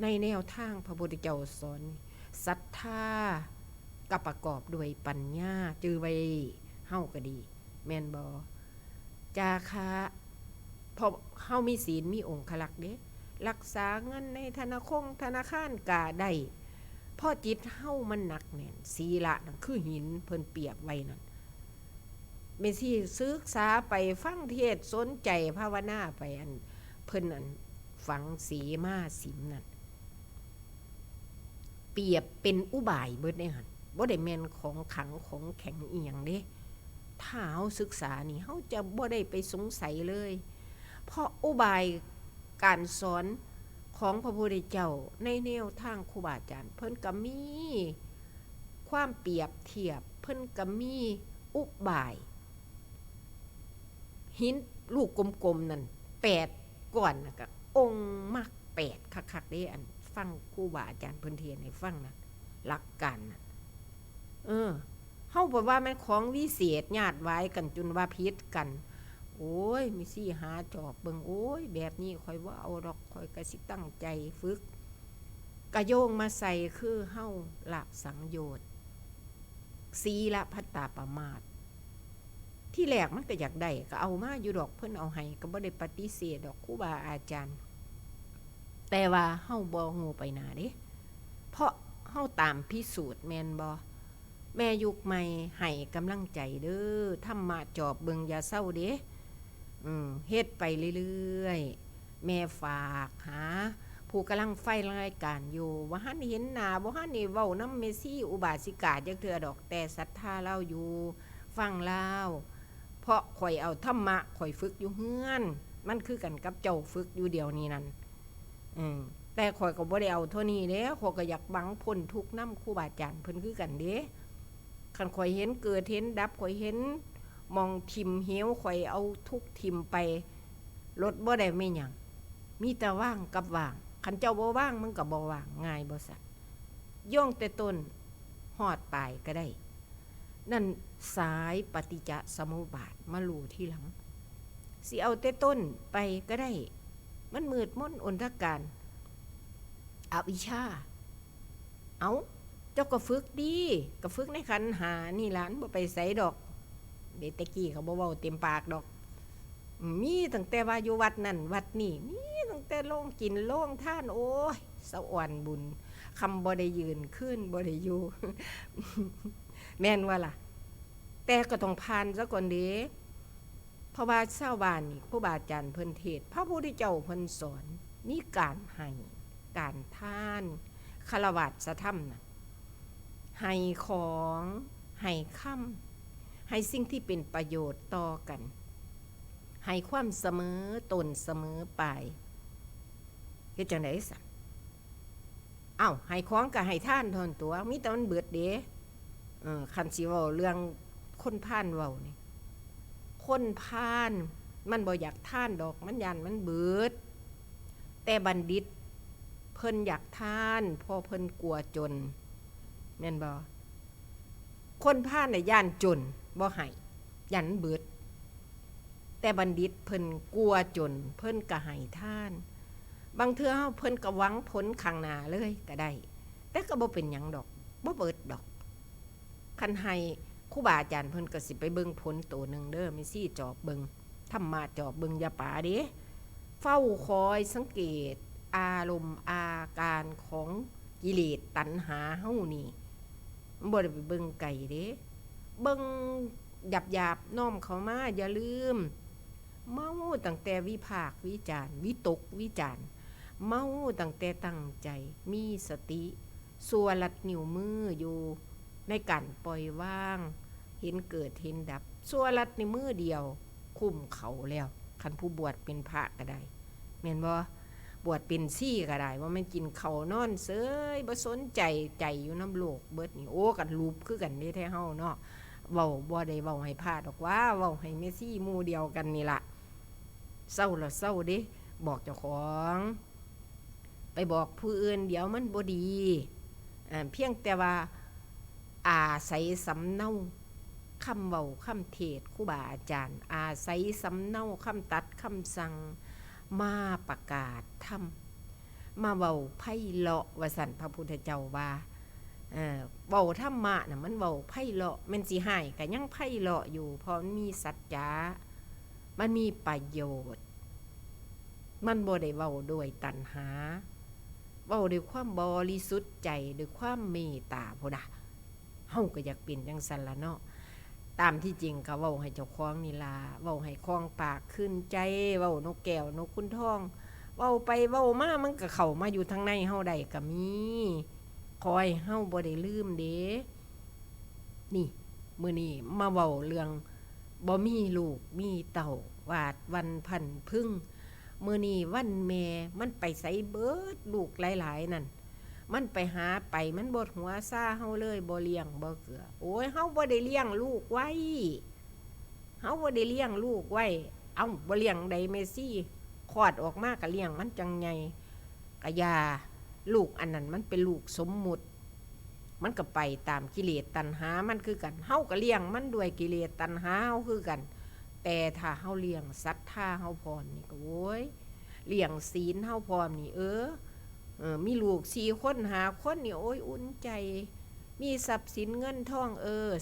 ในแนวทางพระพุทธเจ้าสอนศรัทธากับประกอบด้วยปัญญาจือไว้เฮาก็ดีแม่นบ่จาคะเพราะเฮามีศีลมีองค์ลักษณ์เด้รักษาเงินในธนาคารก็ได้เพราะจิตเฮามันหนักแน่นศีละนั่นคือหินเพิ่นเปรียบไว้นั่นแม่สิศึกษาไปฟังเทศสนใจภาวนาไปอันเพิ่นอันฝังสีมาสิมนั่นเปรียบเป็นอุบายเบิดได้หั่นบ่ได้แม่นของขังของแข็งอีหยังเด้ถ้าเฮาศึกษานี่เฮาจะบ่ได้ไปสงสัยเลยเพราะอุบายการสอนของพระพุทธเจ้าในแนวทางครูบาอาจารย์เพิ่นก็มีความเปรียบเทียบเพิ่นก็มีอุบายหินลูกกลมๆนั่น8ก้อนน่ะก็องค์มรรค8คักๆเด้อันฟังครูบาอาจารย์เพิ่นเทศน์ให้ฟังน่ะหลักการน่ะเฮาบ่ว่ามันของวิเศษญาติไว้กันจนว่าผิดกันโอ้ยมีสิหาจอบเบิ่งโอ้ยแบบนี้ข่อยบ่เอาดอกข่อยก็สิตั้งใจฝึกกะโยงมาใส่คือเฮาละสังโยชน์ศีละพัตตาปมาทที่แรกมันก็อยากได้ก็เอามาอยู่ดอกเพิ่นเอาให้ก็บ่ได้ปฏิเสธดอกครูบาอาจารย์แต่ว่าเฮาบ่ฮู้ไปหน้าเด้เพราะเฮาตามพิสูจน์แม่นบ่แม่ยุคใหม่ให้กำลังใจเด้อธรรมะจอบเบิ่งอย่าเศร้าเด้เฮ็ดไปเรื่อยๆแม่ฝากหาผู้กำลังไฟรายการอยู่บ่ทันเห็นหน้าบ่ทันได้เว้านำเมซี่อุบาสิกาจักเทื่อดอกแต่ศรัทธาเราอยู่ฟังลาวเพราะข่อยเอาธรรมะข่อยฝึกอยู่เฮือนมันคือกันกับเจ้าฝึกอยู่เดียวนี้นั่นแต่ข่อยก็บ่ได้เอาเท่านี้เด้ข่อยก็อยากบังพ้นทุกข์นำครูบาอาจารย์เพิ่นคือกันเด้คันข่อยเห็นเกิดเห็นดับข่อยเห็นมองทิมเหวข่อยเอาทุกทิมไปลดบ่ได้แม่หยังมีแต่ว่างกับว่างคันเจ้าบ่ว่างมันก็บ่ว่างง่ายบ่ซักย่องแต่ต้นฮอดปลายก็ได้นั่นสายปฏิจจสมุปบาทมารู้ทีหลังสิเอาแต่ต้นไปก็ได้มันมืดมนอนทการอวิชชาเอาเจ้าก็ฝึกดีก็ฝึกในขันธ์5นี่ล่ะบ่ไปไสดอกเดตะกี้เขาบ่เว้าเต็มปากดอกมีตั้งแต่ว่าอยู่วัดนั่นวัดนี่มีตั้งแต่โรงกินโรงทานโอ้ยสะอ่อนบุญคำบ่ได้ยืนขึ้นบ่ได้อยู่ แม่นว่าล่ะแต่ก็ต้องผ่านซะก่อนเด้เพราะว่าชาวบ้านนี่ครูบาอาจารย์เพิ่นเทศน์พระพุทธเจ้าเพิ่นสอนมีการให้การทานฆราวาสธรรมน่ะให้ของให้คำให้สิ่งที่เป็นประโยชน์ต่อกันให้ความเสมอต้นเสมอปลายเฮ็ดจังได๋สั่นให้ของก็ให้ทานเท่านั้นตัวมีแต่มันเบิดเด้คันสิเว้าเรื่องคนพาลเว้านี่คนพาลมันบ่อยากทานดอกมันย้านมันเบิดแต่บัณฑิตเพิ่นอยากทานเพราะเพิ่นกลัวจนแม่นบ่ คนพาลน่ะย่านจนบ่ให้ยันเบิดแต่บัณฑิตเพิ่นกลัวจนเพิ่นก็ให้ทานบางเทื่อเฮาเพิ่นก็หวังผลข้างหน้าเลยก็ได้แต่ก็บ่เป็นหยังดอกบ่เบิดดอกคันให้ครูบาอาจารย์เพิ่นก็สิไปเบิ่งผลโตนึงเด้อมีซี่จอบเบิ่งธรรมะจอบเบิ่งอย่าป๋าเด้เฝ้าคอยสังเกตอารมณ์อาการของกิเลสตัณหาเฮานี่บ่ได้ไปเบิ่งไกลเด้เบิ่งหยาบๆน้อมเข้ามาอย่าลืมเมาตั้งแต่วิพากษ์วิจารณ์วิตกวิจารณ์เมาตั้งแต่ตั้งใจมีสติสัวลัดนิ้วมืออยู่ในการปล่อยวางเห็นเกิดเห็นดับสัวลัดในมือเดียวคุ้มเขาแล้วคันผู้บวชเป็นพระก็ได้แม่นบ่บวชเป็นซี่ก็ได้ว่ามันกินข้าวนอนเสยบ่สนใจใจอยู่น้ำโลกเบิดนี่โอ้กันรูปคือกันเด้แท้เฮาเนาะเว้าบ่ได้เว้าให้พลาดดอกว่าเว้าให้เมซี่หมู่เดียวกันนี่ล่ะเศร้าละเศร้าเด้บอกเจ้าของไปบอกผู้อื่นเดี๋ยวมันบ่ดีเพียงแต่ว่าอาศัยสำเนาคำเว้าคำเทศน์ครูบาอาจารย์อาศัยสำเนาคำตัดคำสั่งมาประกาศธรรมมาเว้าไพเราะว่าซั่นพระพุทธเจ้าว่าเว้าธรรมะน่ะมันเว้าไพเราะแม่นสิให้ก็ยังไพเราะอยู่เพราะมันมีสัจจะมันมีประโยชน์มันบ่ได้เว้าด้วยตัณหาเว้าด้วยความบริสุทธิ์ใจด้วยความเมตตาพุ่นน่ะเฮาก็อยากเป็นจังซั่นล่ะเนาะตามที่จริงก็เว้าให้เจ้าของนี่ล่ะเว้าให้คล่องปากขึ้นใจเว้านกแก้วนกขุนทองเว้าไปเว้ามามันก็เข้ามาอยู่ทางในเฮาได้ก็มีคอยเฮาบ่ได้ลืมเด้นี่มื้อนี้มาเว้าเรื่องบ่มีลูกมีเต้าวาดวันพันพึ่งมื้อนี้วันแม่มันไปไสเบิดลูกหลายๆนั่นมันไปหาไปมันบดหัวซ่าเฮาเลยบ่เลี้ยงบ่เกลือโอ้ยเฮาบ่ได้เลี้ยงลูกไว้เฮาบ่ได้เลี้ยงลูกไว้เอ้าบ่เลี้ยงใดเมซี่คลอดออกมาก็เลี้ยงมันจังไงก็อย่าลูกอันนั้นมันเป็นลูกสมมุติมันก็ไปตามกิเลสตัณหามันคือกันเฮาก็เลี้ยงมันด้วยกิเลสตัณหาเฮาคือกันแต่ถ้าเฮาเลี้ยงศรัทธาเฮาพร้อมนี่ก็โอ้ยเลี้ยงศีลเฮาพร้อมนี่มีลูก4คน5คนนี่โอ้ยอุ่นใจมีทรัพย์สินเงินทอง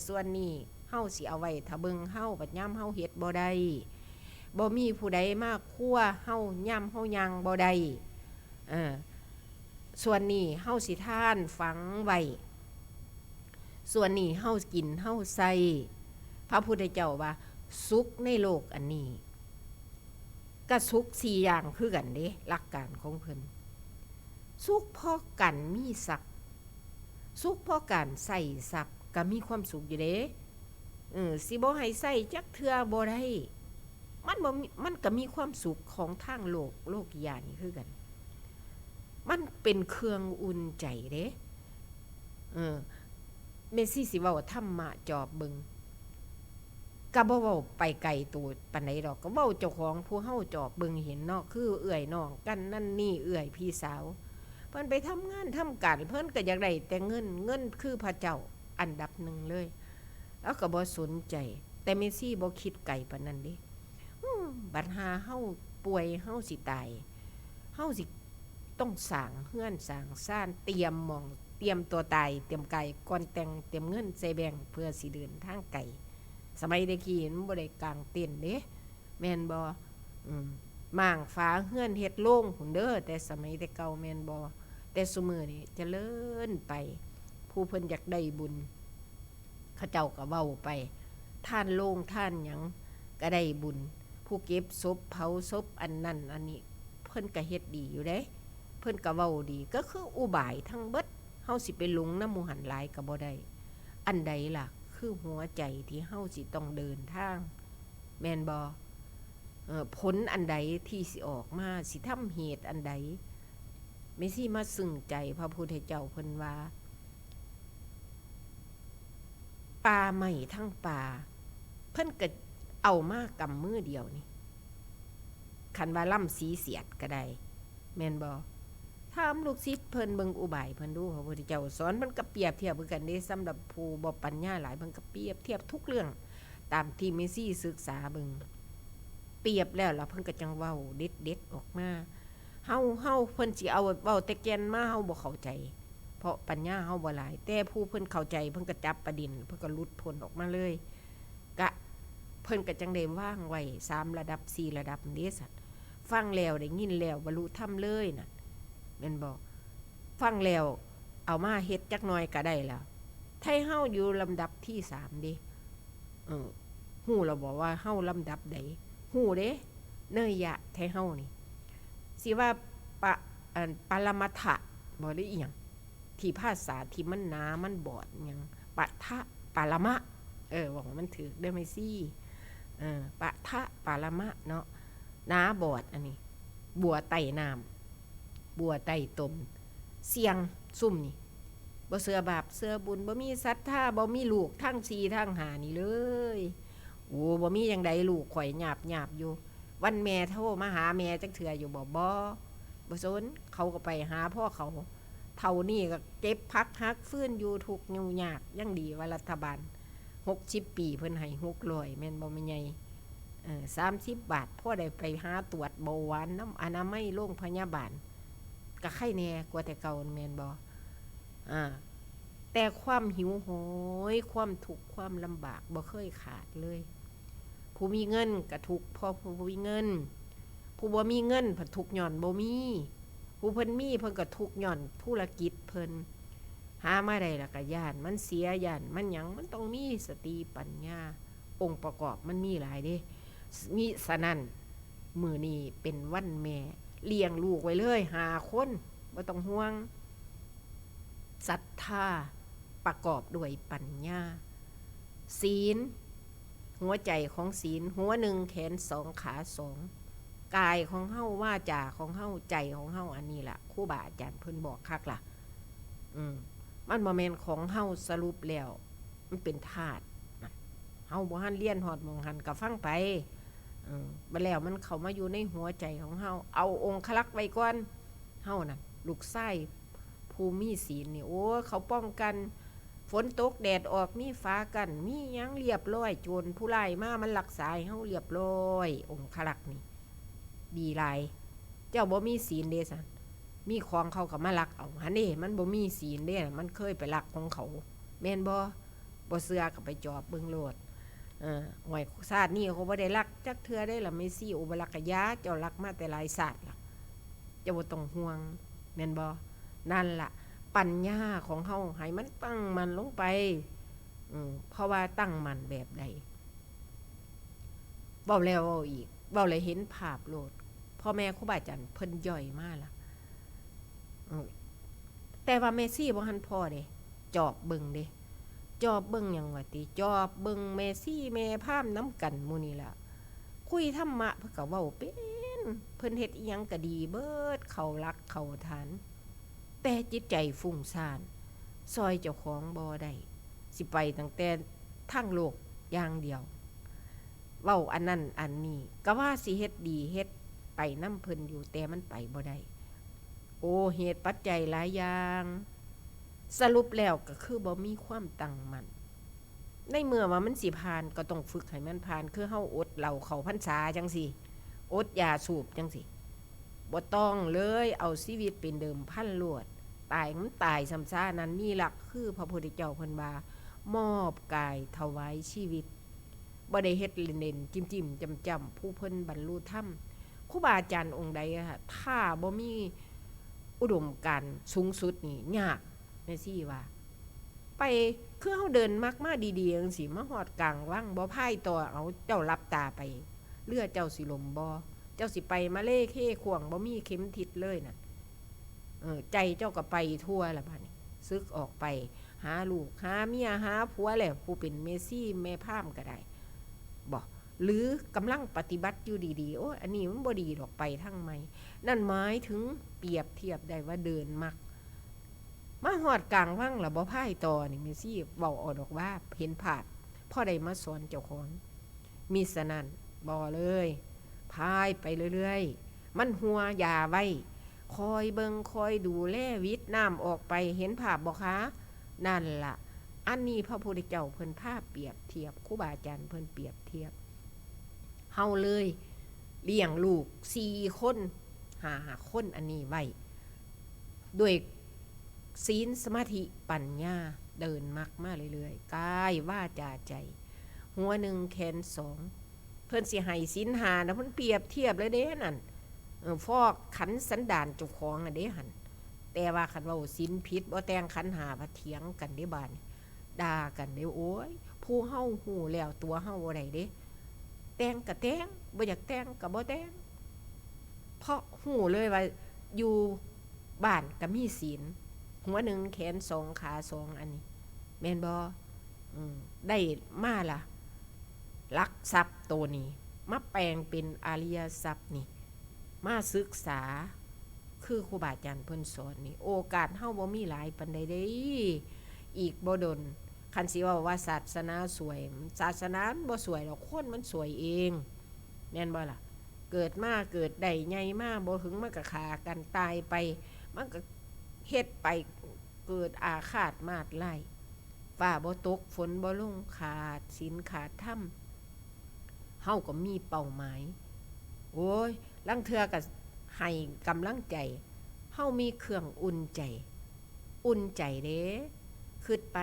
ส่วนนี้เฮาสิเอาไว้ถ้าเบิ่งเฮาบัดยามเฮาเฮ็ดบ่ได้บ่มีผู้ใดมาคั่วเฮายามเฮายังบ่ได้ส่วนนี้เฮาสิทานฝังไว้ส่วนนี้เฮากินเฮาใส่พระพุทธเจ้าว่าสุขในโลกอันนี้ก็สุข4อย่างคือกันเด้หลักการของเพิ่นสุขเพราะกันมีศักดิ์สุขเพราะการใส่ศักดิ์ก็มีความสุขอยู่เด้สิบ่ให้ใส่จักเทื่อบ่ได้มันก็มีความสุขของทางโลกญาณนี่คือกันมันเป็นเครื่องอุ่นใจเด้เมซี่สิเว้าธรรมะจอบเบิ่งก็บ่เว้าไปไกลตัวปานใดดอกก็เว้าเจ้าของผู้เฮาจอบเบิ่งเห็นเนาะคือเอื้อยน้องกันนั่นนี่เอื้อยพี่สาวเพิ่นไปทำงานทำการเพิ่นก็อยากได้แต่เงินคือพระเจ้าอันดับหนึ่งเลยแล้วก็บ่สนใจแต่เมซี่บ่คิดไกลปานนั้นเด้บัดหาเฮาป่วยเฮาสิตายเฮาสิต้องสร้างเฮือนสร้างซ่านเตรียมหม้องเตรียมตัวตายเตรียมกายก่อนแต่งเตรียมเงินใส่แบงค์เพื่อสิเดินทางไกลสมัยตะกี้มันบ่ได้กางเต็นท์เด้แม่นบ่ม่างฟ้าเฮือนเฮ็ดโล่งพุ่นเด้อแต่สมัยแต่เก่าแม่นบ่แต่ซุมื้อนี้เจริญไปผู้เพิ่นอยากได้บุญเขาเจ้าก็เว้าไปท่านโล่งท่านหยังก็ได้บุญผู้เก็บศพเผาศพอันนั้นอันนี้เพิ่นก็เฮ็ดดีอยู่เด้เพิ่นก็เว้าดีก็คืออุบายทั้งเบิดเฮาสิไปหลงนำหมู่หันหลายก็บ่ได้อันใดล่ะคือหัวใจที่เฮาสิต้องเดินทางแม่นบ่ผลอันใดที่สิออกมาสิทำเหตุอันใดไม่สิมาซึ้งใจพระพุทธเจ้าเพิ่นว่าป่าไม้ทั้งป่าเพิ่นก็เอามากำมือเดียวนี่คันว่าล่ำสีเสียดก็ได้แม่นบ่ท ถามลูกศิษย์เพิ่นเบิ่งอุบายเพิ่นดูพระพุทธเจ้าสอนมันก็เปรียบเทียบคือกันเด้สำหรับผู้บ่ปัญญาหลายเพิ่นก็เปรียบเทียบทุกเรื่องตามที่เมซี่ศึกษาเบิ่งเปรียบแล้วล่ะเพิ่นก็จังเว้าเด็ดๆออกมาเฮาเพิ่นสิเอาเว้าแต่แก่นมาเฮาบ่เข้าใจเพราะปัญญาเฮาบ่หลายแต่ผู้เพิ่นเข้าใจเพิ่นก็จับประเด็นเพิ่นก็หลุดพ้นออกมาเลยก็เพิ่นก็จังได้วางไว้3ระดับ4ระดับนี้ซั่นฟังแล้วได้ยินแล้วบรรลุธรรมเลยน่ะแม่นบ่ฟังแล้วเอามาเฮ็ดจักหน่อยก็ได้แล้วไทเฮาอยู่ลำดับที่3เด้ฮู้แล้วบ่ว่าเฮาลำดับใดฮู้เด้เนยยะไทเฮานี่สิว่าปรมัตถะบ่ได้อีหยังที่ภาษาที่มันหนามันบอดหยังปะทะปรมะบอกว่ามันถูกได้มั้ยซี่ปะทะปรมะเนาะหนาบอดอันนี้บัวไต่น้ำบัวไต่ตมเสียงซุ่มนี่บ่เชื่อบาปเชื่อบุญบ่มีศรัทธาบ่มีลูกทั้ง4ทั้ง5นี่เลยโอ้บ่มีจังไดลูกข่อยหยาบๆอยู่วันแม่โทรมาหาแม่จักเทื่ออยู่บ่สนเขาก็ไปหาพ่อเขาเท่านี้ก็เก็บพักฮักฟื้นอยู่ทุกข์ยุ่งยากยังดีว่ารัฐบาล60ปีเพิ่นให้600แม่นบ่แม่ใหญ่30 บาทพ่อได้ไปหาตรวจเบาหวานน้ำอนามัยโรงพยาบาลก็ไข้แน่กว่าแต่เก่าแม่นบ่แต่ความหิวโหยความทุกข์ความลำบากบ่เคยขาดเลยผู้มีเงินก็ทุกข์เพราะผู้บ่มีเงินผู้บ่มีเงินเพิ่นทุกข์ย้อนบ่มีผู้เพิ่นมีเพิ่นก็ทุกข์ย้อนธุรกิจเพิ่นหามาได้แล้วก็ย้านมันเสียย้านมันหยังมันต้องมีสติปัญญาองค์ประกอบมันมีหลายเด้มีฉะนั้นมื้อนี้เป็นวันแม่เลี้ยงลูกไว้เลย5คนบ่ต้องห่วงศรัทธาประกอบด้วยปัญญาศีลหัวใจของศีลหัวหนึ่งแขน2ขา2กายของเฮาวาจาของเฮาใจของเฮาอันนี้ล่ะครูบาอาจารย์เพิ่นบอกคักล่ะมันบ่แม่นของเฮาสรุปแล้วมันเป็นธาตุเฮาบ่ทันเรียนฮอดหม้องหันก็ฟังไปบัดแล้วมันเข้ามาอยู่ในหัวใจของเฮาเอาองค์ลักษณ์ไว้ก่อนเฮาน่ะลูกชายผู้มีศีลนี่โอ้เขาป้องกันฝนตกแดดออกมีฟ้ากันมีหยังเรียบร้อยโจรผู้ร้ายมามันรักษาให้เฮาเรียบร้อยองค์ลักษณ์นี่ดีหลายเจ้าบ่มีศีลเด้ซั่นมีของเขาก็มาลักเอาหั่นเด้มันบ่มีศีลเด้มันเคยไปลักของเขาแม่นบ่เชื่อก็ไปจอบเบิ่งโลดหวยชาตินี้เขาบ่ได้รักจักเทื่อได้ล่ะเมซี่อุบลักกะยาเจ้ารักมาแต่หลายชาติล่ะเจ้าบ่ต้องห่วงแม่นบ่นั่นล่ะปัญญาของเฮาให้มันตั้งมันลงไปเพราะว่าตั้งมันแบบใดเว้าแล้วเว้าอีกเว้าแล้วเห็นภาพโลดพ่อแม่ครูบาอาจารย์เพิ่นย่อยมาล่ะแต่ว่าเมซี่บ่ทันพอเด้จอบเบิ่งเด้จอบเบิ่งหยังว่าติจอบเบิ่งแม่ซี่แม่พามน้ำกันหมู่นี่ล่ะคุยธรรมะเพิ่นก็เว้าเป็นเพิ่นเฮ็ดอีหยังก็ดีเบิดเข้ารักเข้าฐานแต่จิตใจฟุ้งซ่านซอยเจ้าของบ่ได้สิไปตั้งแต่ทางโลกอย่างเดียวเว้าอันนั้นอันนี้ก็ว่าสิเฮ็ดดีเฮ็ดไปนำเพิ่นอยู่แต่มันไปบ่ได้โอ้เหตุปัจจัยหลายอย่างสรุปแล้วก็คือบ่มีความตั้งมั่นในเมื่อว่ามันสิผ่านก็ต้องฝึกให้มันผ่านคือเฮาอดเหล้าเข้าพรรษาจังซี่อดยาสูบจังซี่บ่ต้องเลยเอาชีวิตเป็นเดิมพันโลดตายมันตายซ้ำซ่านั้นมีหลักคือพระพุทธเจ้าเพิ่นว่ามอบกายถวายชีวิตบ่ได้เฮ็ดเล่นๆจิ้มๆจำๆผู้เพิ่นบรรลุธรรมครูบาอาจารย์องค์ใดถ้าบ่มีอุดมการณ์สูงสุดนี่ยากแม่ซี่ว่าไปคือเฮาเดินมักมาดีๆจังซี่มาฮอดกลางวังบ่พายต่อเอาเจ้ารับตาไปเรือเจ้าสิลมบ่เจ้าสิไปมาเลเข้ขวงบ่มีเข็มทิศเลยน่ะใจเจ้าก็ไปทั่วละบัดนี้ซึกออกไปหาลูกหาเมียหาผัวแล้วผู้เป็นเมซี่แม่พามก็ได้บ่หรือกำลังปฏิบัติอยู่ดีๆโอ้อันนี้มันบ่ดีดอกไปทางใหม่นั่นหมายถึงเปรียบเทียบได้ว่าเดินมักมาฮอดกลางวังล่ะบ่พายต่อนี่เมซี่เว้าเอาดอกว่าเห็นภาพพอได้มาสอนเจ้าของมิฉะนั้นบ่เลยพายไปเรื่อยๆมันหัวยาไว้ คอยเบิงคอยดูแลวิทย์น้ำออกไปเห็นภาพบ่คะนั่นล่ะอันนี้พระพุทธเจ้าเพิ่นพาเปรียบเทียบครูบาอาจารย์เพิ่นเปรียบเทียบเฮาเลยเลี้ยงลูก4คน5คนอันนี้ไว้ด้วยศีลสมาธิปัญญาเดินมักมาเรื่อยๆกายวาจาใจหัว1แขน2เพิ่นสิให้ศีล5นะเพิ่นเปรียบเทียบเลยเด้นั่นฟอกขันสันดานเจ้าของน่ะเด้หั่นแต่ว่าคันเว้าศีลผิดบ่แต่งขัน5บ่เถียงกันเด้บาดนี้ด่ากันเด้โอ้ยผู้เฮาฮู้แล้วตัวเฮาบ่ได้เด้แต่งก็แต่งบ่อยากแต่งก็บ่แต่งเพราะฮู้เลยว่าอยู่บ้านก็มีศีลหัว1แขน2ขา2อันนี้แม่นบ่ได้มาล่ะลักทรัพย์ตัวนี้มาแปลงเป็นอริยทรัพย์นี่มาศึกษาคือครูบาอาจารย์เพิ่นสอนนี่โอกาสเฮาบ่มีหลายปานใดเด้อีกบ่ดนคันสิว่าว่าศาสนาสวยศาสนาบ่สวยดอกคนมันสวยเองแม่นบ่ล่ะเกิดมาเกิดได้ใหญ่มาบ่ถึงมันก็ฆ่ากันตายไปมันก็เฮ็ดไปเกิดอาฆาตมาดไล่ฟ้าบ่ตกฝนบ่ลงขาดศีลขาดธรรมเฮาก็มีเป้าหมายโอ้ยลางเทื่อก็ให้กำลังใจเฮามีเครื่องอุ่นใจเด้คิดไป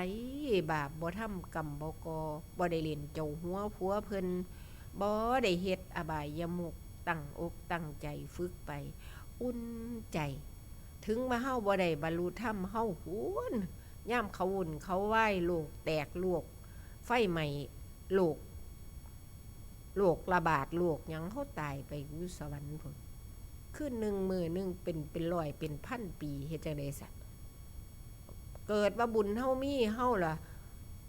บาปบ่ทำกรรมบ่ก่อบ่ได้เล่นเจ้าหัวผัวเพิ่นบ่ได้เฮ็ดอบายมุขตั้งอกตั้งใจฝึกไปอุ่นใจถึงว่าเฮาบ่ได้บรรลุธรรมเฮาโหนยามเขาวุ่นเขาวายโลกแตกโลกไฟไหม้โลกระบาดโลกหยังเฮาตายไปอยู่สวรรค์พุ่นคือ1มื้อนึงเป็นร้อยเป็นพันปีเฮ็ดจังได๋ซะเกิดว่าบุญเฮามีเฮาล่ะ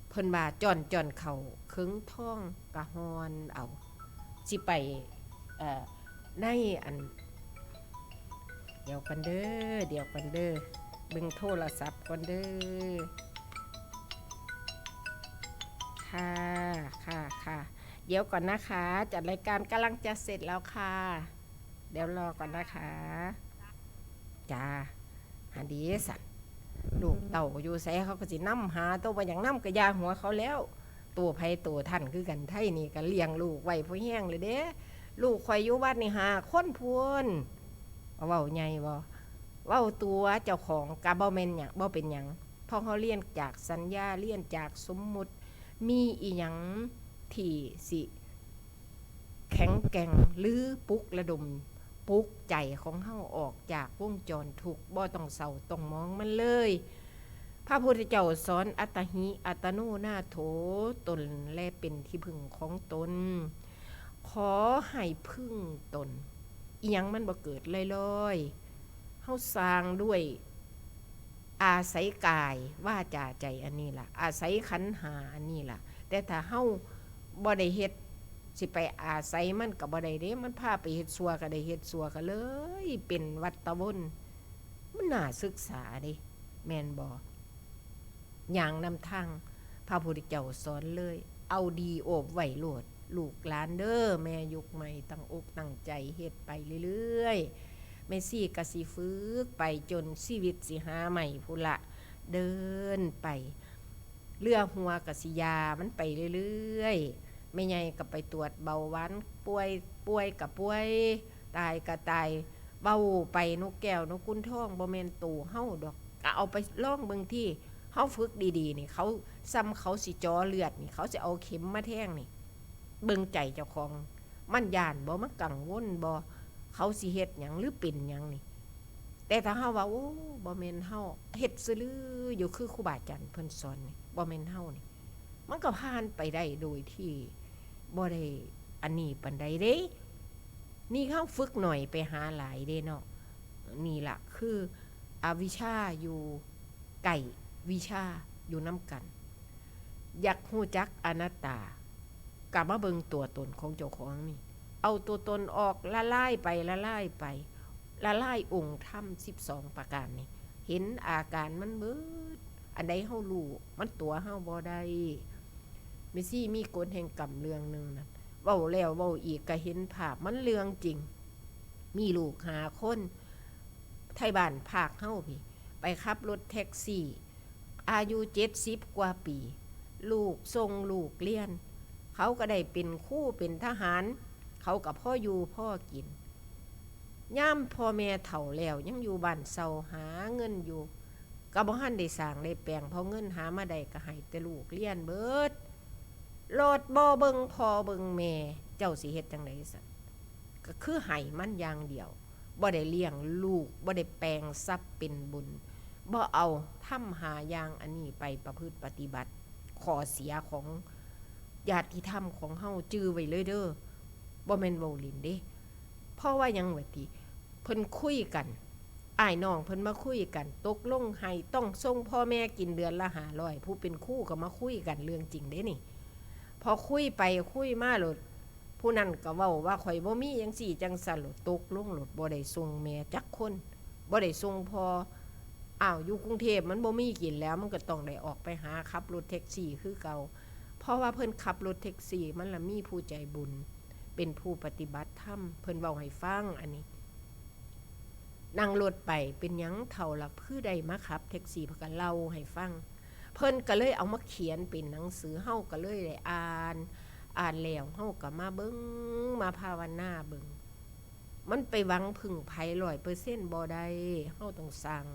เพิ่นว่าจ้อนเข้าครึงท้องกะฮอนเอาสิไปในอันเดี๋ยวกันเด้อเบิ่งโทรศัพท์ก่อนเด้อค่ะเดี๋ยวก่อนนะคะจัดรายการกำลังจะเสร็จแล้วค่ะเดี๋ยวรอก่อนนะคะจ้าหาดีสัตว์ลูกเต่าอยู่ไสเขาก็สินำหาตัวบ่อย่างนำกะยาหัวเขาแล้วตัวไผตัวท่านคือกันไทยนี่ก็เลี้ยงลูกไว้พอแห้งเลยเด้ลูกข่อยอยู่บ้านนี่5คนพูนเว้าใหญ่บ่เว้าตัวเจ้าของก็บ่แม่นหยังบ่เป็นหยังเพราะเขาเรียนจากสัญญาเรียนจากสมมุติมีอีหยังที่สิแข็งแกร่งหรือปลุกระดมปลุกใจของเฮาออกจากวงจรทุกข์บ่ต้องเศร้าต้องมองมันเลยพระพุทธเจ้าสอนอัตตหิอัตโนนาโถตนและเป็นที่พึ่งของตนขอให้พึ่งตนอีหยังมันบ่เกิดลอยๆเฮาสร้างด้วยอาศัยกายวาจาใจอันนี้ล่ะอาศัยขันธ์5อันนี้ล่ะแต่ถ้าเฮาบ่ได้เฮ็ดสิไปอาศัยมันก็บ่ได้เด้มันพาไปเฮ็ดชั่วก็ได้เฮ็ดชั่วก็เลยเป็นวัฏวนมันน่าศึกษาเด้แม่นบ่อย่างนำทางพระพุทธเจ้าสอนเลยเอาดีโอบไว้โลดลูกหลานเด้อแม่ยุคใหม่ตั้งอกตั้งใจเฮ็ดไปเรื่อยๆแม่ซี่ก็สิฝึกไปจนชีวิตสิหาใหม่พุ่นละเดินไปเรือหัวก็สิยามันไปเรื่อยๆแม่ใหญ่ก็ไปตรวจเบาหวานป่วยก็ป่วยตายก็ตายเบาไปนกแก้วนกกุนทองบ่แม่นตู่เฮาดอกก็เอาไปลองเบิ่งที่เฮาฝึกดีๆนี่เขาซ้ำเขาสิจ่อเลือดนี่เขาสิเอาเข็มมาแทงนี่เบิ่งใจเจ้าของมันย่านบ่มันกังวลบ่เขาสิเฮ็ดหยังหรือเป็นหยังนี่แต่ถ้าเฮาว่าโอ้บ่แม่นเฮาเฮ็ดซื่อลืออยู่คือครูบาอาจารย์เพิ่นสอนนี่บ่แม่นเฮานี่มันก็ผ่านไปได้โดยที่บ่ได้อันนี้ปานใดเด้นี่เฮาฝึกหน่อยไปหาหลายเด้เนาะนี่ล่ะคืออวิชชาอยู่ไก่วิชาอยู่น้ำกันอยากฮู้จักอนัตตากลับมาเบิ่งตัวตนของเจ้าของนี่เอาตัวตนออกละลายไปละลายองค์ธรรม12ประการนี่เห็นอาการมันเบิดอันใดเฮารู้มันตัวเฮาบ่ได้แม่ซี่มีกฎแห่งกรรมเรื่องนึงนั่นเว้าแล้วเว้าอีกก็เห็นภาพมันเรื่องจริงมีลูก5คน ไทยบ้านภาคเฮาพี่ไปขับรถแท็กซี่อายุ70กว่าปีลูกส่งลูกเรียนเขาก็ได้เป็นครูเป็นทหารเขาก็พ่ออยู่พ่อกินย่ามพ่อแม่เฒ่าแล้วยังอยู่บ้านเซาหาเงินอยู่ก็บ่ทันได้สร้างได้แปลงเพราะเงินหามาได้ก็ให้แต่ลูกเรียนเบิดโลดบ่เบิ่งพ่อเบิ่งแม่เจ้าสิเฮ็ดจังได๋ซะก็คือให้มันอย่างเดียวบ่ได้เลี้ยงลูกบ่ได้แปลงทรัพย์เป็นบุญบ่เอาทำหาอย่างอันนี้ไปประพฤติปฏิบัติข้อเสียของญาติธรรมของเฮาจื้อไว้เลยเด้อบ่แม่นเว้าเล่นเด้เพราะว่าหยังว่าติเพิ่นคุยกันอ้ายน้องเพิ่นมาคุยกันตกลงให้ต้องส่งพ่อแม่กินเดือนละ500ผู้เป็นครูก็มาคุยกันเรื่องจริงเด้นี่พอคุยไปคุยมาโลดผู้นั้นก็เว้าว่าข่อยบ่มีจังซี่จังซั่นโลดตกลงโลดบ่ได้ส่งแม่จักคนบ่ได้ส่งพ่ออ้าวอยู่กรุงเทพมันบ่มีกินแล้วมันก็ต้องได้ออกไปหาขับรถแท็กซี่คือเก่าเพราะว่าเพิ่นขับรถแท็กซี่มันละมีผู้ใจบุญเป็นผู้ปฏิบัติธรรมเพิ่นเว้าให้ฟังอันนี้นั่งรถไปเป็นหยังเท่าหลักคือได้มาขับแท็กซี่เพิ่นก็เล่าให้ฟังเพิ่นก็เลยเอามาเขียนเป็นหนังสือเฮาก็เลยได้อ่านแล้วเฮาก็มาเบิ่งมาภาวนาเบิ่งมันไปหวังพึ่งไผ 100% บ่ได้เฮาต้องสร้าง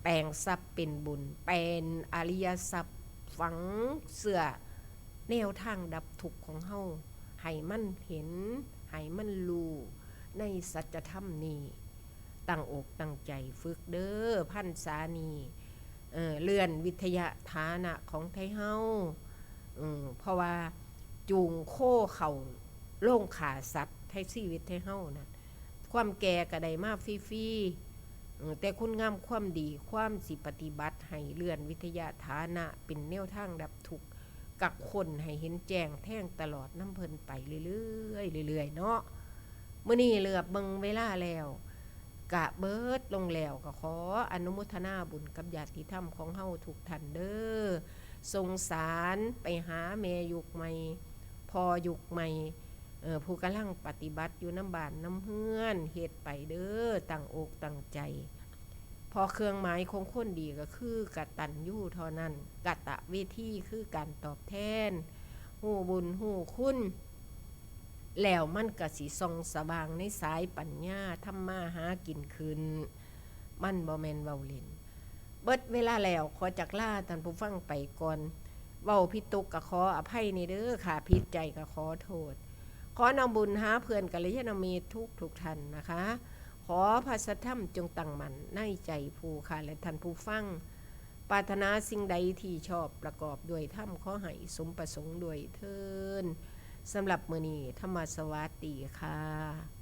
แปลงทรัพย์เป็นบุญเป็นอริยทรัพย์ฝังเสื้อแนวทางดับทุกข์ของเฮาให้มันเห็นให้มันรู้ในสัจธรรมนี้ตั้งอกตั้งใจฝึกเด้อพรรษานี้เลื่อนวิทยาฐานะของไทเฮาเพราะว่าจูงโคเข้าโรงฆ่าสัตว์ไทชีวิตไทเฮานั่นความแก่ก็ได้มาฟรีๆแต่คุณงามความดีความสิปฏิบัติให้เลื่อนวิทยาฐานะเป็นแนวทางดับทุกข์กับคนให้เห็นแจ้งแท่งตลอดน้ำเพิ่นไปเรื่อยๆเรื่อยๆเนาะมื้อนี้เหลือบเบิ่งเวลาแล้วกะเบิดลงแล้วก็ขออนุโมทนาบุญกับญาติธรรมของเฮาทุกท่านเด้อสงสารไปหาแม่ยุคใหม่พอยุคใหม่ผู้กำลังปฏิบัติอยู่น้ำบ้านน้ำเฮือนเฮ็ดไปเด้อตั้งอกตั้งใจพอเครื่องหมายของคนดีก็คือกตัญญูเท่านั้นกตเวทีคือการตอบแทนฮู้บุญฮู้คุณแล้วมันก็สิส่องสว่างในสายปัญญาทำมาหากินขึ้นมันบ่แม่นเว้าเล่นเบิดเวลาแล้วขอจักลาท่านผู้ฟังไปก่อนเว้าผิดตุกก็ขออภัยนี่เด้อค่ะผิดใจก็ขอโทษขอนำบุญหาเพื่อนกัลยาณมิตรทุกท่านนะคะขอพระสัทธรรมจงตั้งมั่นในใจผู้ค่ะและท่านผู้ฟังปรารถนาสิ่งใดที่ชอบประกอบด้วยธรรมขอให้สมประสงค์ด้วยเทินสำหรับมื้อนี้ธรรมสวัสดีค่ะ